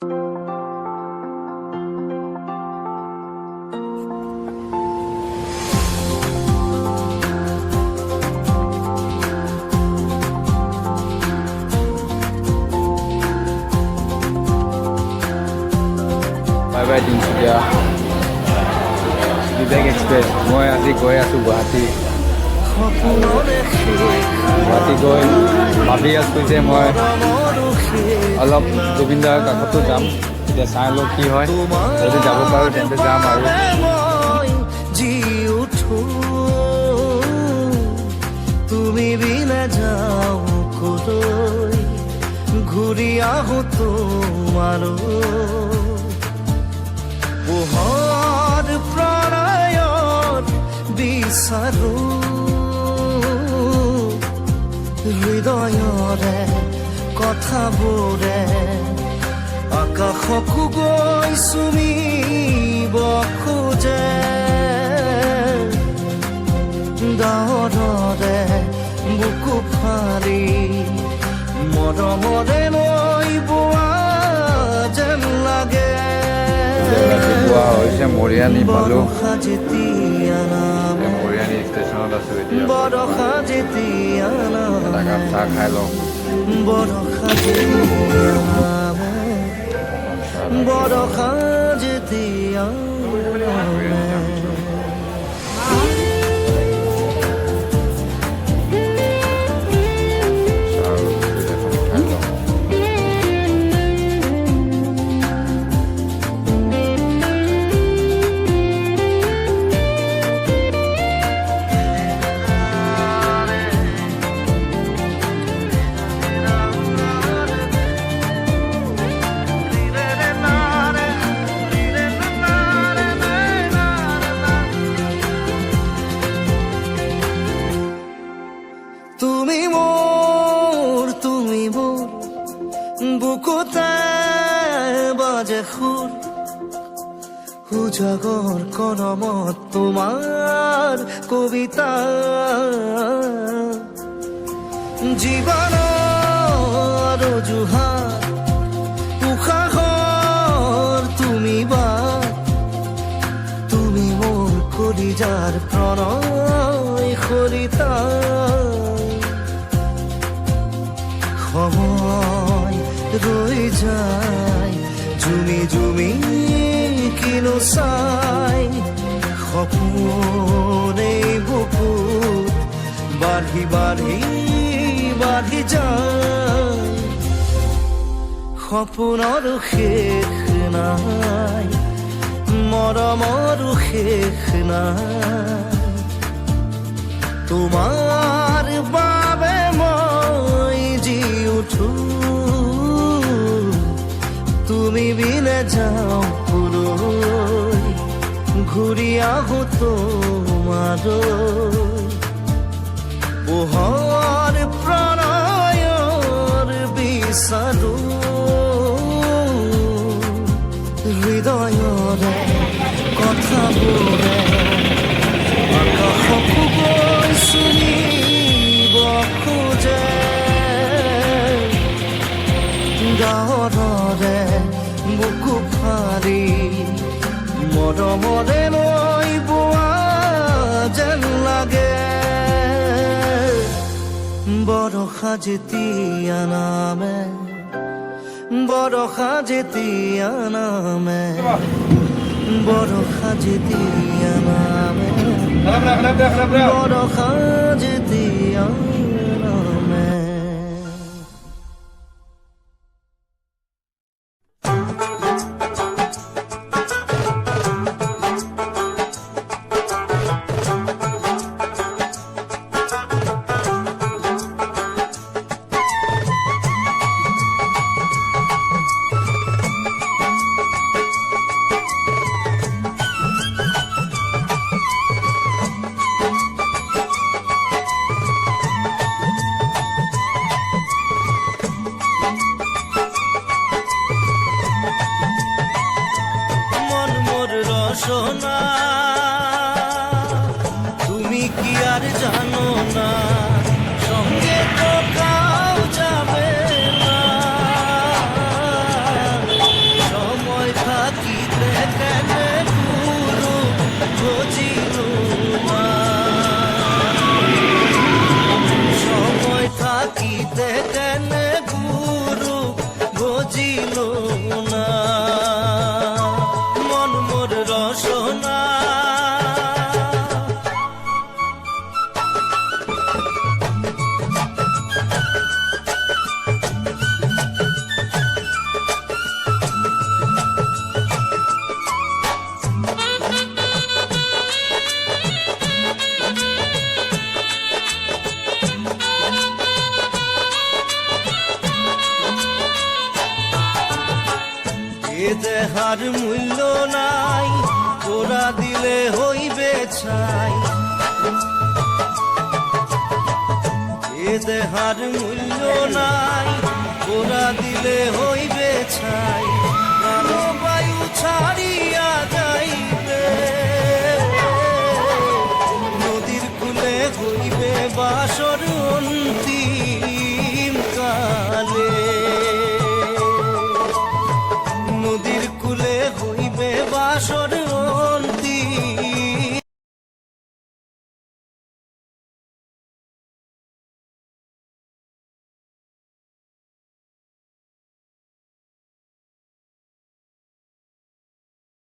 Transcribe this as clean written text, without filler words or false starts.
Bye bye Tinsukia বিবেক express. মই আজি গৈ আছোঁ গুৱাহাটী গৈ ভাবি আছোঁ যে মই অলপ জুবিনদাৰ কাষতো যাম। এতিয়া চাই লওঁ কি হয়, যদি যাব পাৰোঁ তেন্তে যাম। আৰু তুমি বিনা যাও কলৈ ঘূৰি আহো তোমাৰ পোহৰ প্ৰণয়ত বিচাৰো হৃদয়ৰে কথাবোৰে আকাশকো গৈ চুমিব খোজে ডাৱৰে বুকু ফাৰি মৰমৰে নৈ বোৱা যেন লাগে। পোৱা হৈছে মৰিয়ানী পালোঁ। যেতিয়া মৰিয়ানী ষ্টেচনত আছোঁ এতিয়া। বৰষা যেতিয়া এটা কাপ চাহ খাই লওঁ। বৰষা যেতিয়া তুমি মোৰ বুকুতে বাজে সুৰ উজাগৰ কলমত তোমাৰ কবিতা জীৱনৰ জুহাত উশাহৰ তুমি তুমি মোৰ কলিজাৰ প্ৰণয় সৰিতা সময় ৰৈ যায় জুমি জুমি কিনো চাই সপোনে বুকুত বাঢ়ি বাঢ়ি বাঢ়ি যায় সপোনৰ শেষ নাই মৰমৰ শেষ নাই তোমাৰ বাবে মই জি উঠো তুমি বিনে যাও কলৈ ঘূৰি আহো তোমাৰ পোহৰ প্ৰণয়ৰ বিচাৰো হৃদয়ৰে কথাবোৰে আকাশকো গৈ চুমিব খোজে ডাৱৰে বুকু ফাৰি মৰমৰে নৈ বোৱা যেন লাগে বৰষা যেতিয়া নামে বৰষা যেতিয়া নামে বৰষা যেতিয়া নামে বৰষা যেতিয়া নামে সোনা তুমি কি আর জানো না সঙ্গে তো কাউ যাবে না এ দেহার মূল্য নাই, ওরা দিলে হইবে ছাই। এ দেহার মূল্য নাই, ওরা দিলে হইবে ছাই। প্রাণবায়ু ছাড়িয়া যাইবে, নদীর কূলে হইবে বাসর অন্তিম কালে। নদীর কূলে হইবে বাসর